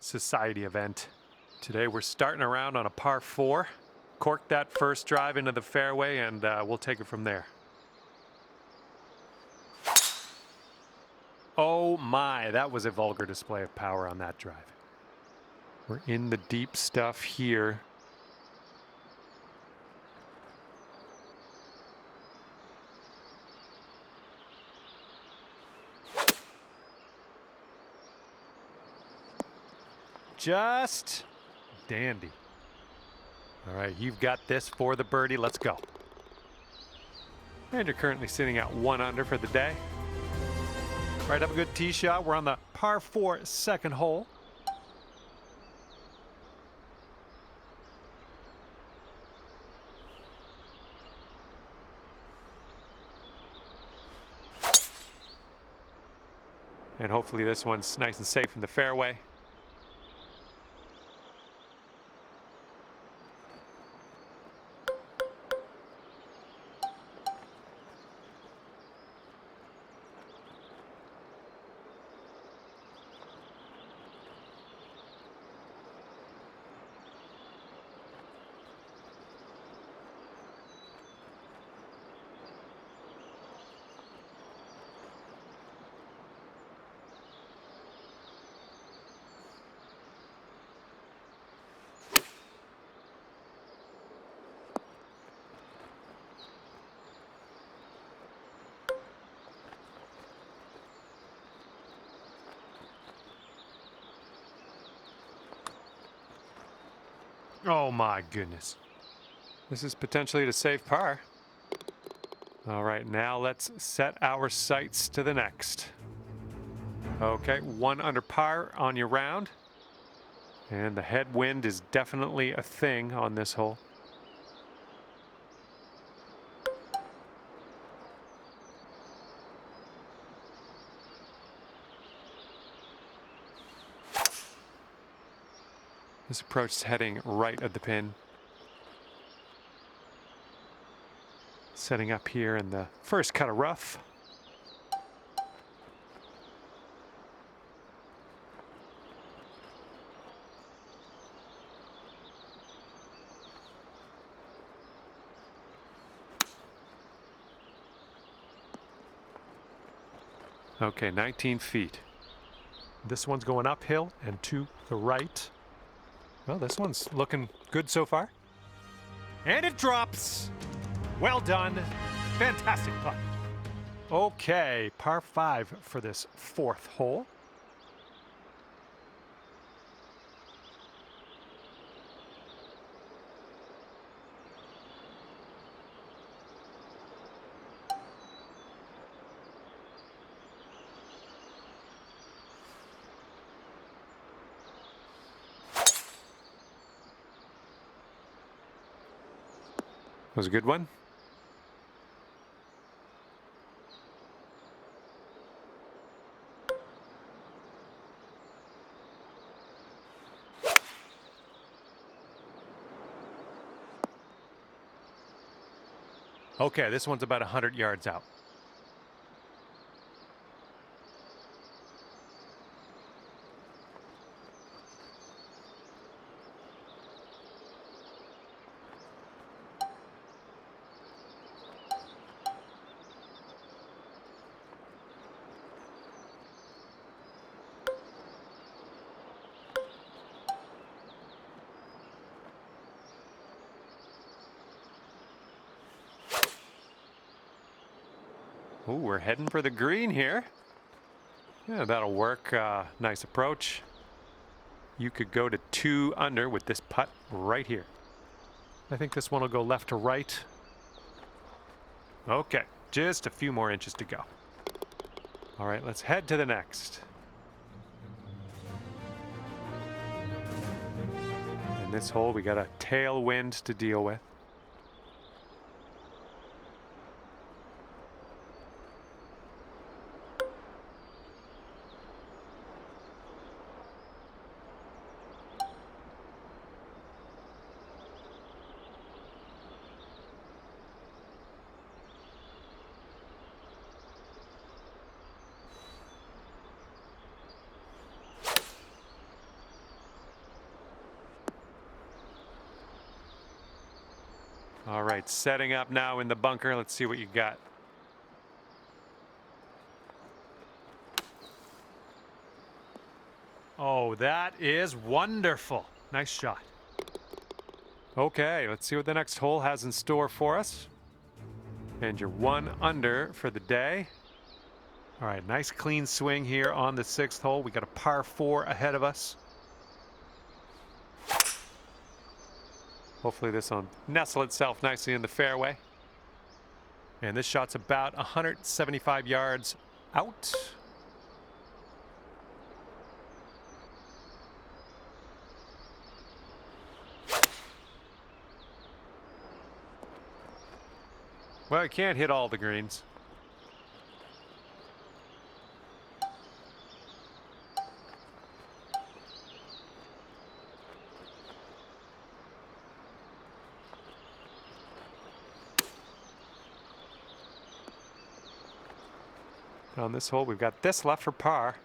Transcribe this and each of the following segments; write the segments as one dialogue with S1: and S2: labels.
S1: society event. Today we're starting around on a par 4. Cork that first drive into the fairway and we'll take it from there. Oh my, that was a vulgar display of power on that drive. We're in the deep stuff here. Just dandy. All right, you've got this for the birdie. Let's go. And you're currently sitting at 1 under for the day. Right up a good tee shot. We're on the par 4 second hole. And hopefully this one's nice and safe in the fairway. Oh my goodness. This is potentially to save par. All right, now let's set our sights to the next. Okay, 1 under par on your round. And the headwind is definitely a thing on this hole. This approach is heading right at the pin. Setting up here in the first cut of rough. Okay, 19 feet. This one's going uphill and to the right. Well, this one's looking good so far. And it drops. Well done. Fantastic putt. Okay, par 5 for this 4th hole. Was a good one. Okay, this one's about 100 yards out. Ooh, we're heading for the green here. Yeah, that'll work. Nice approach. You could go to 2 under with this putt right here. I think this one will go left to right. Okay, just a few more inches to go. All right, let's head to the next. In this hole, we got a tailwind to deal with. All right, setting up now in the bunker. Let's see what you got. Oh, that is wonderful. Nice shot. Okay, let's see what the next hole has in store for us. And you're 1 under for the day. All right, nice clean swing here on the 6th hole. We got a par 4 ahead of us. Hopefully this will nestle itself nicely in the fairway. And this shot's about 175 yards out. Well, I can't hit all the greens. On this hole, we've got this left for par.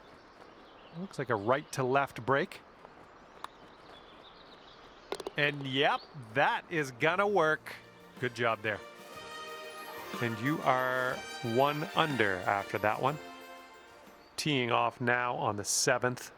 S1: Looks like a right to left break. And yep, that is gonna work. Good job there. And you are 1 under after that one. Teeing off now on the 7th.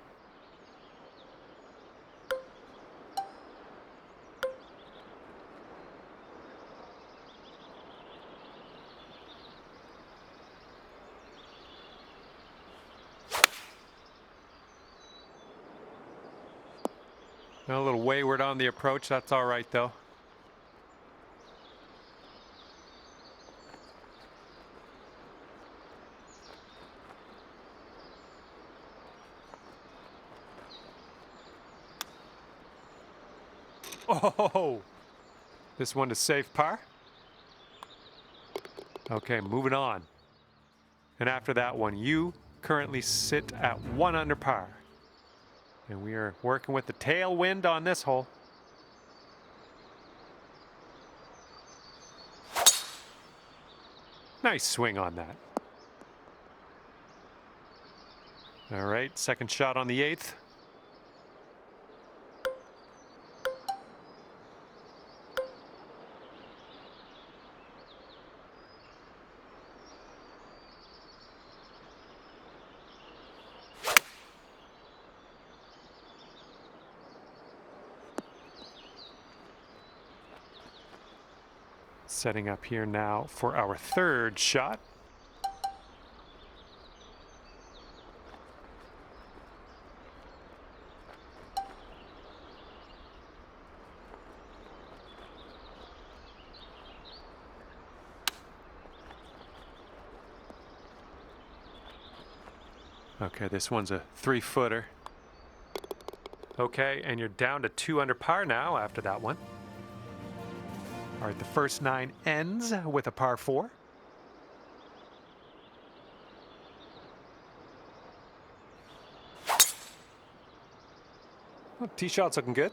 S1: A little wayward on the approach. That's all right, though. Oh, this one is safe par. Okay, moving on. And after that one, you currently sit at 1 under par. And we are working with the tailwind on this hole. Nice swing on that. All right, second shot on the 8th. Setting up here now for our 3rd shot. Okay, this one's a 3-footer. Okay, and you're down to 2 under par now after that one. All right, the first 9 ends with a par 4. Well, tee shot's looking good.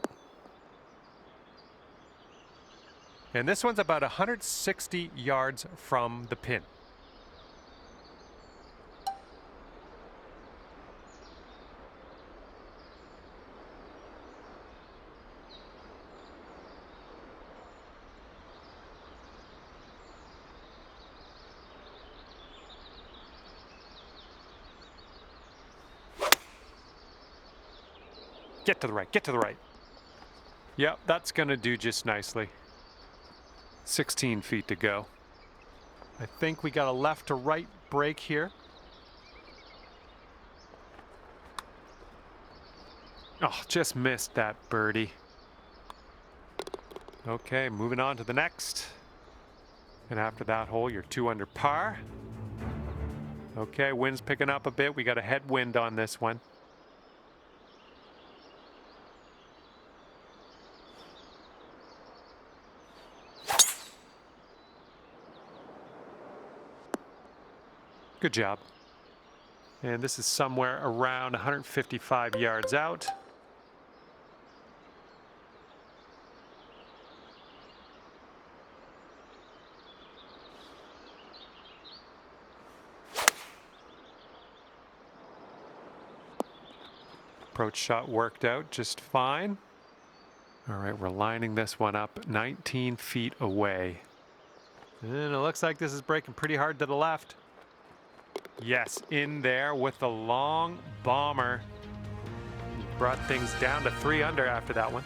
S1: And this one's about 160 yards from the pin. Get to the right, get to the right. Yep, that's gonna do just nicely. 16 feet to go. I think we got a left to right break here. Oh, just missed that birdie. Okay, moving on to the next. And after that hole, you're 2 under par. Okay, wind's picking up a bit. We got a headwind on this one. Good job. And this is somewhere around 155 yards out. Approach shot worked out just fine. All right, we're lining this one up 19 feet away. And it looks like this is breaking pretty hard to the left. Yes, in there with the long bomber. Brought things down to 3 under after that one.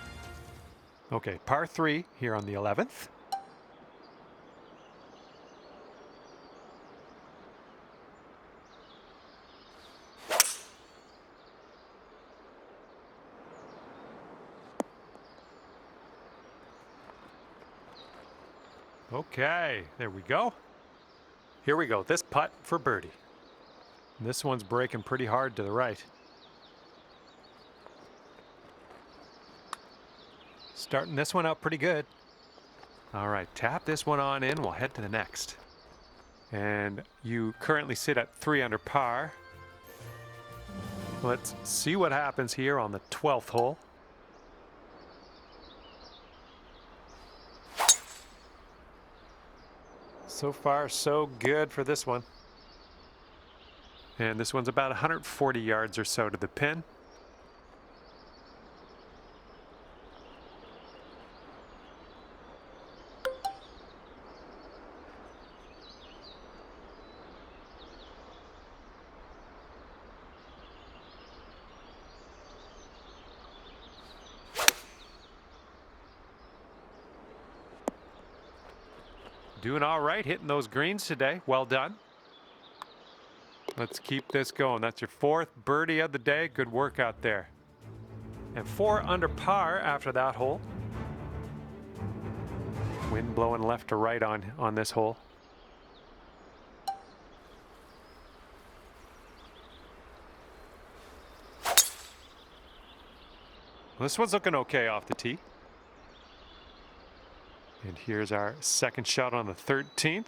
S1: Okay, par 3 here on the 11th. Okay, there we go. Here we go, this putt for birdie. This one's breaking pretty hard to the right. Starting this one out pretty good. All right, tap this one on in. We'll head to the next. And you currently sit at 3 under par. Let's see what happens here on the 12th hole. So far, so good for this one. And this one's about 140 yards or so to the pin. Doing all right, hitting those greens today. Well done. Let's keep this going. That's your 4th birdie of the day. Good work out there. And 4 under par after that hole. Wind blowing left to right on this hole. This one's looking okay off the tee. And here's our second shot on the 13th.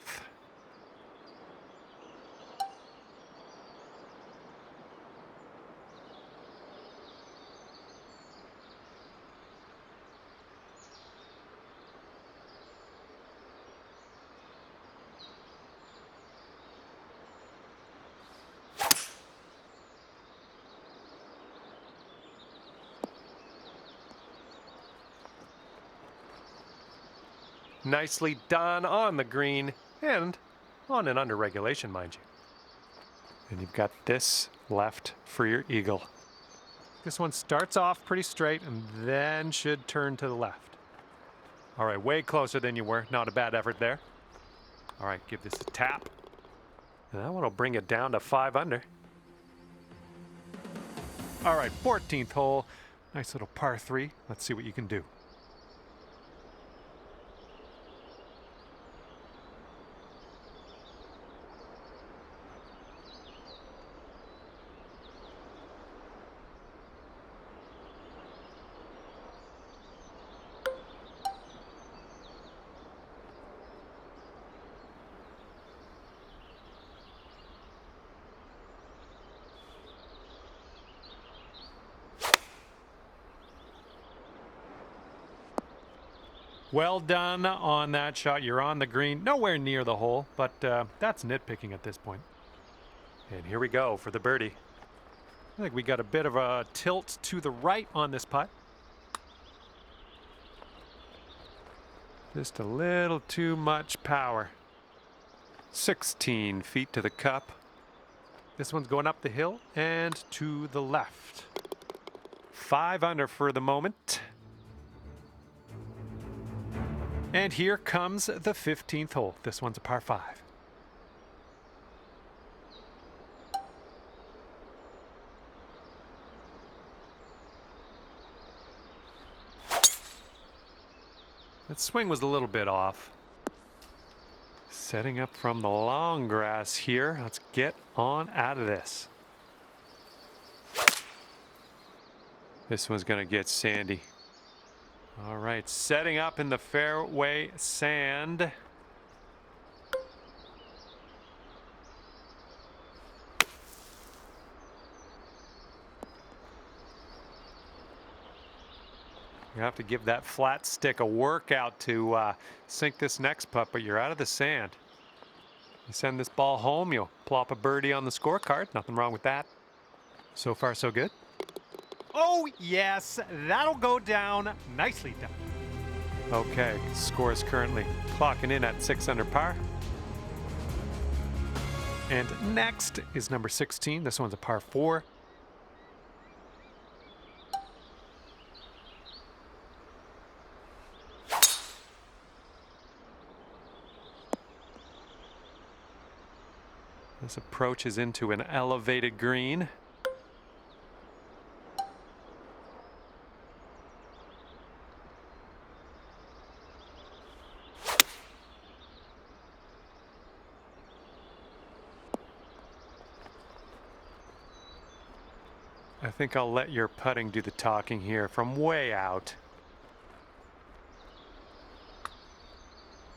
S1: Nicely done on the green and on and under regulation, mind you. And you've got this left for your eagle. This one starts off pretty straight and then should turn to the left. All right, way closer than you were. Not a bad effort there. All right, give this a tap. And that one will bring it down to 5 under. All right, 14th hole. Nice little par 3. Let's see what you can do. Well done on that shot. You're on the green, nowhere near the hole, but that's nitpicking at this point. And here we go for the birdie. I think we got a bit of a tilt to the right on this putt. Just a little too much power. 16 feet to the cup. This one's going up the hill and to the left. 5 under for the moment. And here comes the 15th hole. This one's a par 5. That swing was a little bit off. Setting up from the long grass here. Let's get on out of this. This one's going to get sandy. All right, setting up in the fairway sand. You have to give that flat stick a workout to sink this next putt, but you're out of the sand. You send this ball home, you'll plop a birdie on the scorecard. Nothing wrong with that. So far, so good. Oh, yes, that'll go down. Nicely done. Okay, score is currently clocking in at 6 under par. And next is number 16. This one's a par 4. This approaches into an elevated green. I think I'll let your putting do the talking here from way out.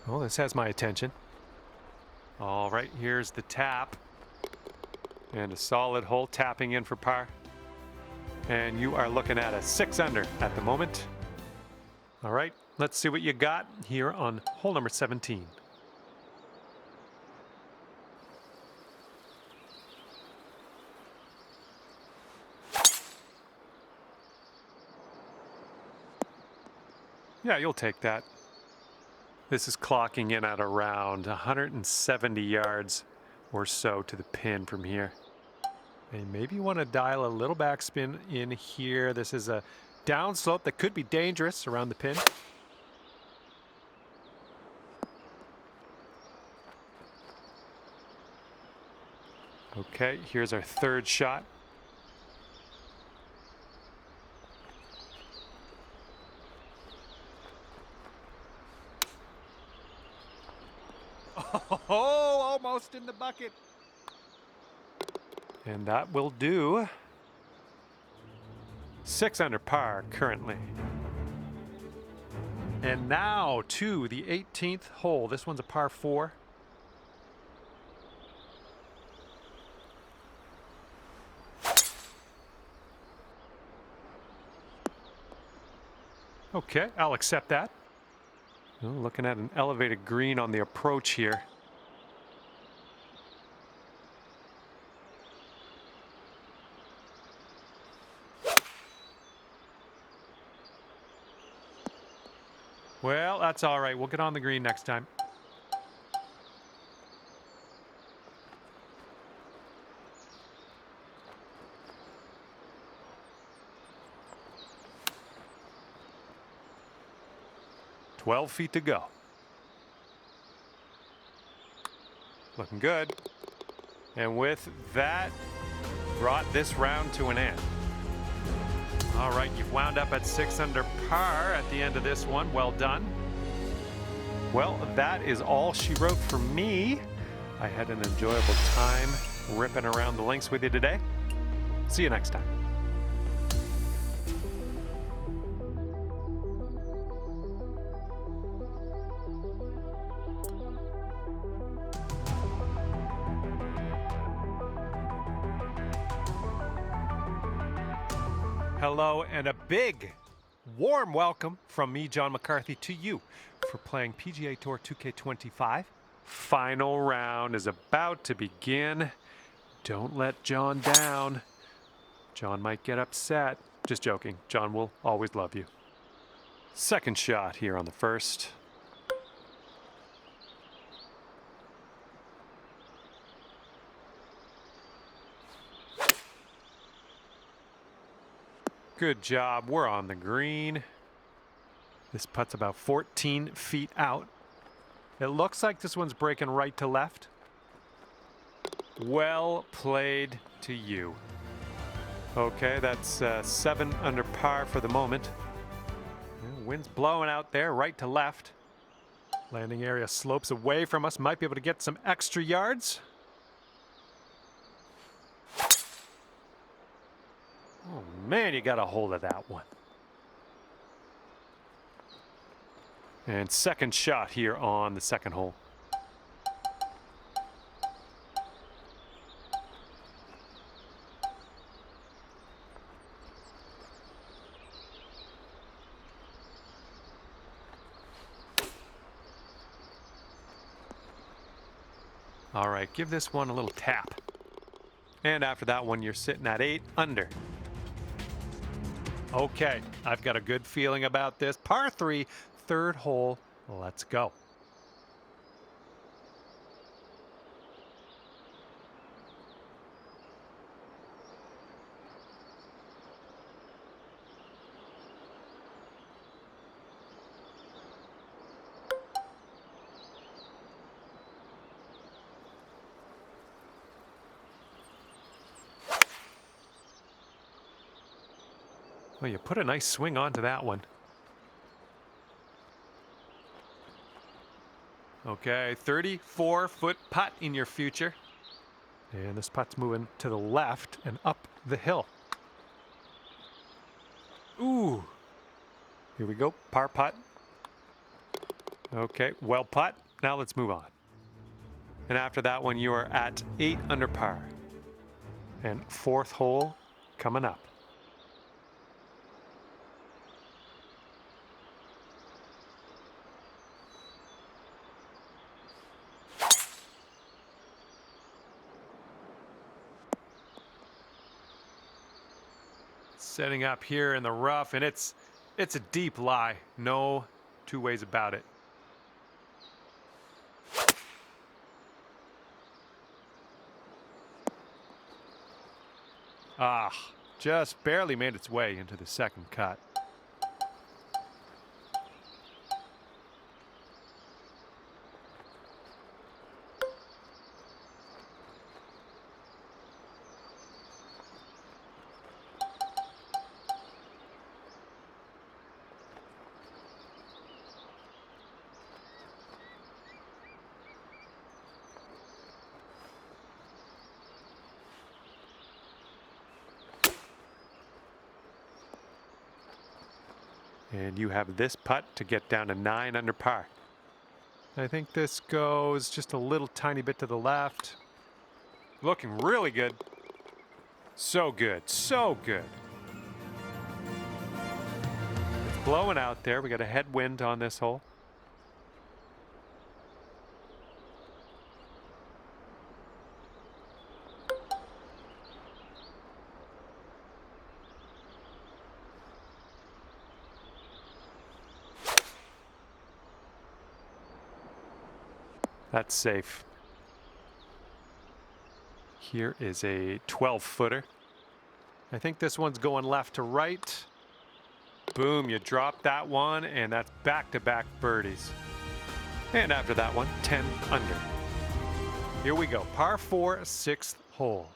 S1: Oh, this has my attention. All right, here's the tap. And a solid hole tapping in for par. And you are looking at a 6 under at the moment. All right, let's see what you got here on hole number 17. Yeah, you'll take that. This is clocking in at around 170 yards or so to the pin from here. And maybe you want to dial a little backspin in here. This is a downslope that could be dangerous around the pin. Okay, here's our third shot. Oh, almost in the bucket. And that will do. 6 under par currently. And now to the 18th hole. This one's a par 4. Okay, I'll accept that. Oh, looking at an elevated green on the approach here. Well, that's all right. We'll get on the green next time. "12 feet to go." Looking good. And with that, brought this round to an end. All right, you've wound up at 6 under par at the end of this one. Well done. Well, that is all she wrote for me. I had an enjoyable time ripping around the links with you today. See you next time. Hello and a big warm welcome from me, John McCarthy, to you for playing PGA Tour 2K25. Final round is about to begin. Don't let John down. John might get upset. Just joking. John will always love you. Second shot here on the first. Good job. We're on the green. This putt's about 14 feet out. It looks like this one's breaking right to left. Well played to you. Okay, that's 7 under par for the moment. Wind's blowing out there, right to left. Landing area slopes away from us. Might be able to get some extra yards. Oh man, you got a hold of that one. And second shot here on the second hole. All right, give this one a little tap. And after that one, you're sitting at 8 under. Okay, I've got a good feeling about this. Par 3, third hole. Let's go. Well, you put a nice swing onto that one. Okay, 34-foot putt in your future. And this putt's moving to the left and up the hill. Ooh. Here we go, par putt. Okay, well putt. Now let's move on. And after that one, you are at 8 under par. And fourth hole coming up. Setting up here in the rough, and it's a deep lie. No two ways about it. Ah, just barely made its way into the second cut. And you have this putt to get down to 9 under par. I think this goes just a little tiny bit to the left. Looking really good. So good, so good. It's blowing out there. We got a headwind on this hole. That's safe. Here is a 12-footer. I think this one's going left to right. Boom, you drop that one, and that's back-to-back birdies. And after that one, 10 under. Here we go, par 4, 6th hole.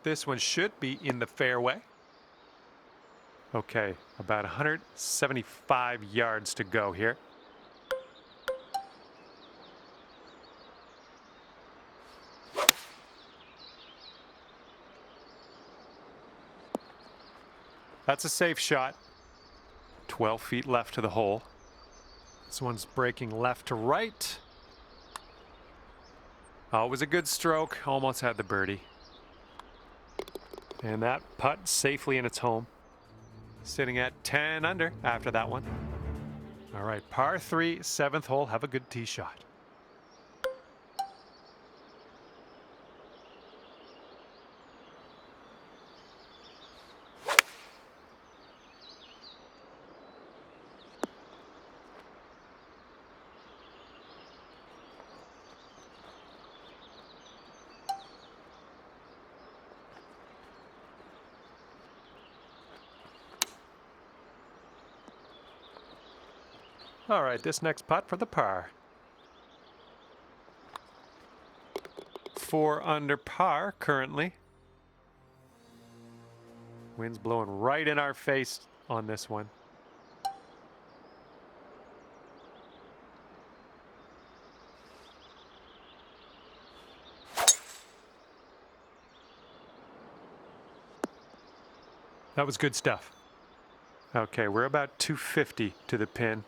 S1: This one should be in the fairway. Okay, about 175 yards to go here. That's a safe shot. 12 feet left to the hole. This one's breaking left to right. Oh, it was a good stroke. Almost had the birdie. And that putt safely in its home. Sitting at 10 under after that one. All right, par 3, 7th hole. Have a good tee shot. All right, this next putt for the par. 4 under par currently. Wind's blowing right in our face on this one. That was good stuff. Okay, we're about 250 to the pin.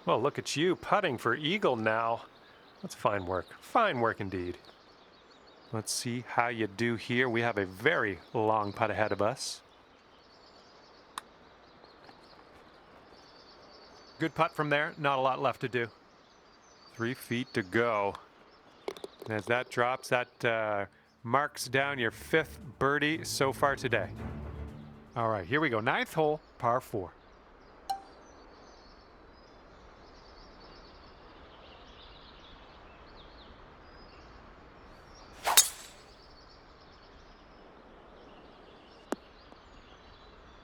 S1: Well, look at you putting for eagle now. That's fine work. Fine work indeed. Let's see how you do here. We have a very long putt ahead of us. Good putt from there. Not a lot left to do. 3 feet to go. And as that drops, that marks down your 5th birdie so far today. All right, here we go. 9th hole, par 4.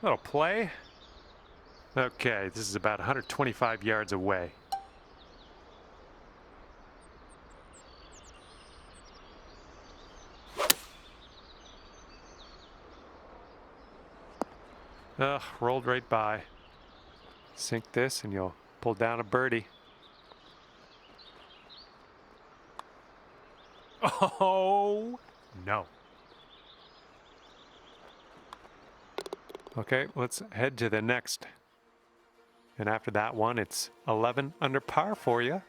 S1: Little play. Okay, this is about 125 yards away. Ugh, rolled right by. Sink this and you'll pull down a birdie. Oh, no. Okay, let's head to the next. And after that one, it's 11 under par for you.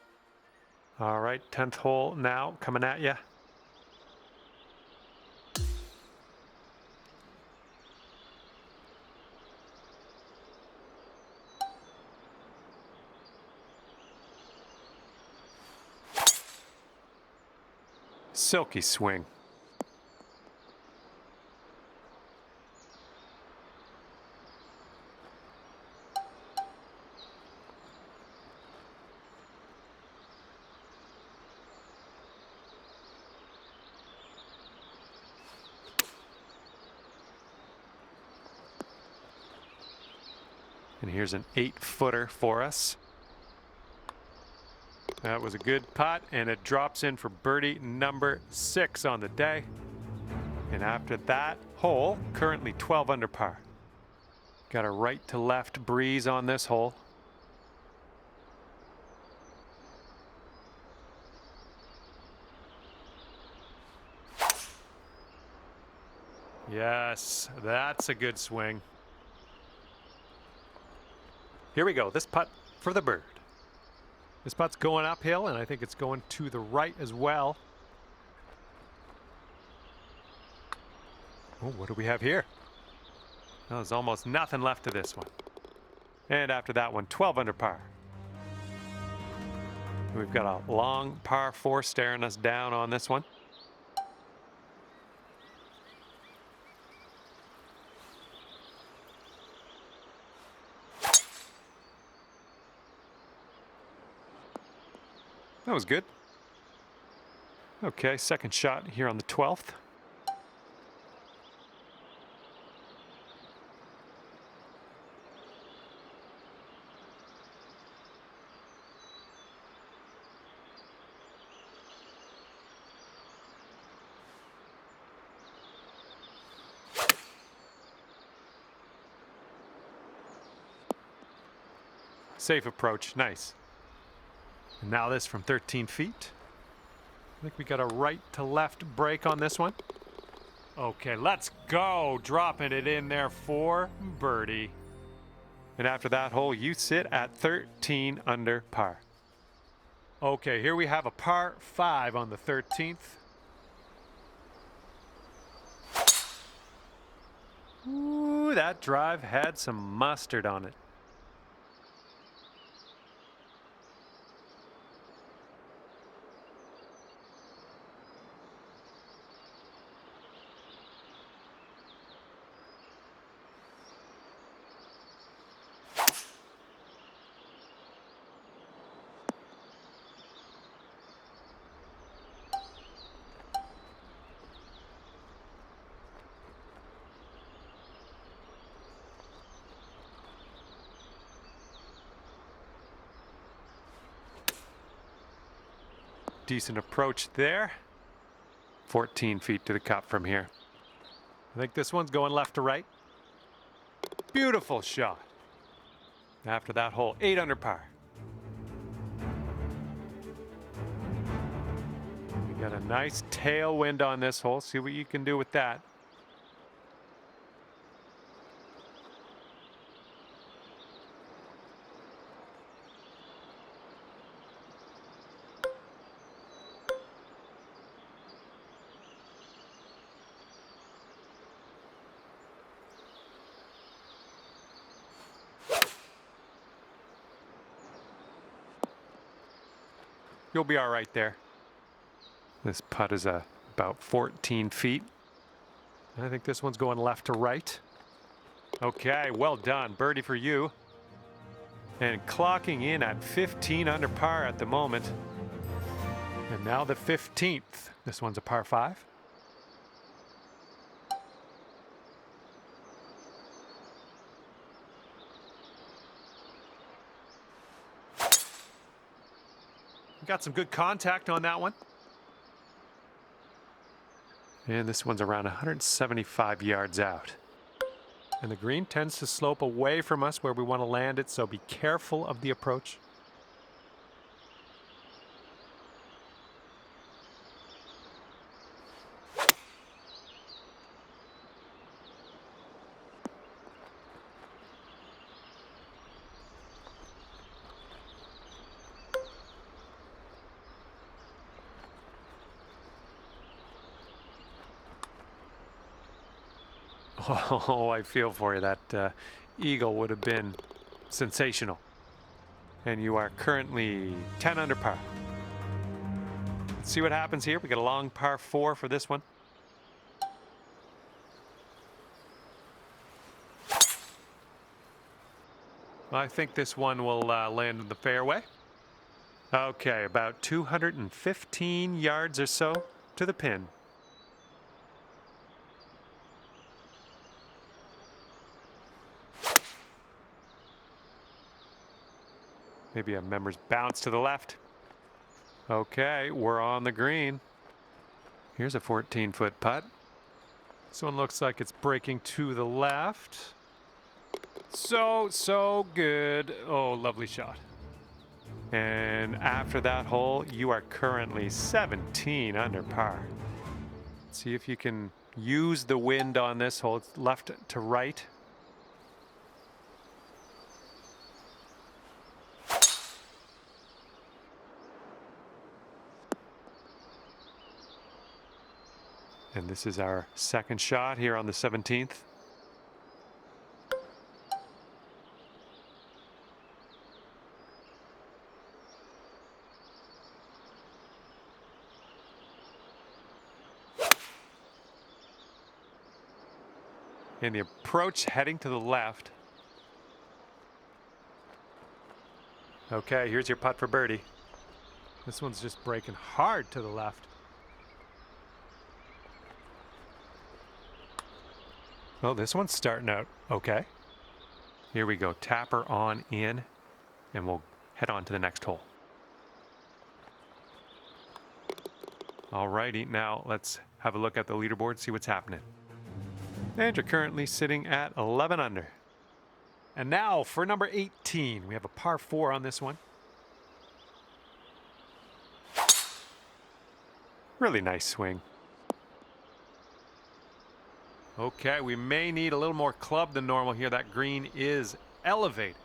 S1: All right, 10th hole now coming at you. Silky swing. And here's an 8-footer for us. That was a good putt, and it drops in for birdie number 6 on the day. And after that hole, currently 12 under par. Got a right to left breeze on this hole. Yes, that's a good swing. Here we go. This putt for the bird. This putt's going uphill, and I think it's going to the right as well. Oh, what do we have here? Oh, there's almost nothing left to this one. And after that one, 12 under par. We've got a long par 4 staring us down on this one. That was good. Okay, second shot here on the 12th. Safe approach, nice. And now this from 13 feet. I think we got a right to left break on this one. Okay, let's go. Dropping it in there for birdie. And after that hole, you sit at 13 under par. Okay, here we have a par 5 on the 13th. Ooh, that drive had some mustard on it. Decent approach there. 14 feet to the cup from here. I think this one's going left to right. Beautiful shot. After that hole, 8 under par. You got a nice tailwind on this hole. See what you can do with that. You'll be all right there. This putt is about 14 feet. I think this one's going left to right. Okay, well done. Birdie for you. And clocking in at 15 under par at the moment. And now the 15th. This one's a par 5. Got some good contact on that one. And this one's around 175 yards out. And the green tends to slope away from us where we want to land it, so be careful of the approach. Oh, I feel for you. That eagle would have been sensational. And you are currently 10 under par. Let's see what happens here. We got a long par 4 for this one. I think this one will land in the fairway. Okay, about 215 yards or so to the pin. Maybe a member's bounce to the left. Okay, we're on the green. Here's a 14-foot putt. This one looks like it's breaking to the left. So good. Oh, lovely shot. And after that hole, you are currently 17 under par. See if you can use the wind on this hole. It's left to right. And this is our second shot here on the 17th. And the approach heading to the left. Okay, here's your putt for birdie. This one's just breaking hard to the left. Well, this one's starting out okay. Here we go. Tapper on in, and we'll head on to the next hole. All righty, now let's have a look at the leaderboard, see what's happening. And you're currently sitting at 11 under. And now for number 18, we have a par 4 on this one. Really nice swing. Okay, we may need a little more club than normal here. That green is elevated.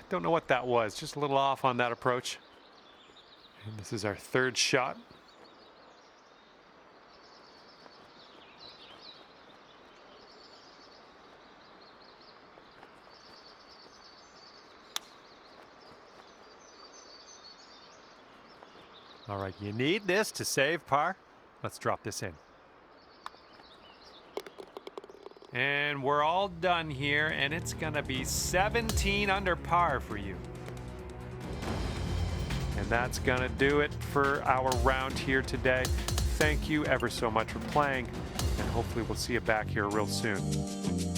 S1: Don't know what that was. Just a little off on that approach. And this is our third shot. All right, you need this to save par. Let's drop this in. And we're all done here, and it's gonna be 17 under par for you. And that's gonna do it for our round here today. Thank you ever so much for playing, and hopefully we'll see you back here real soon.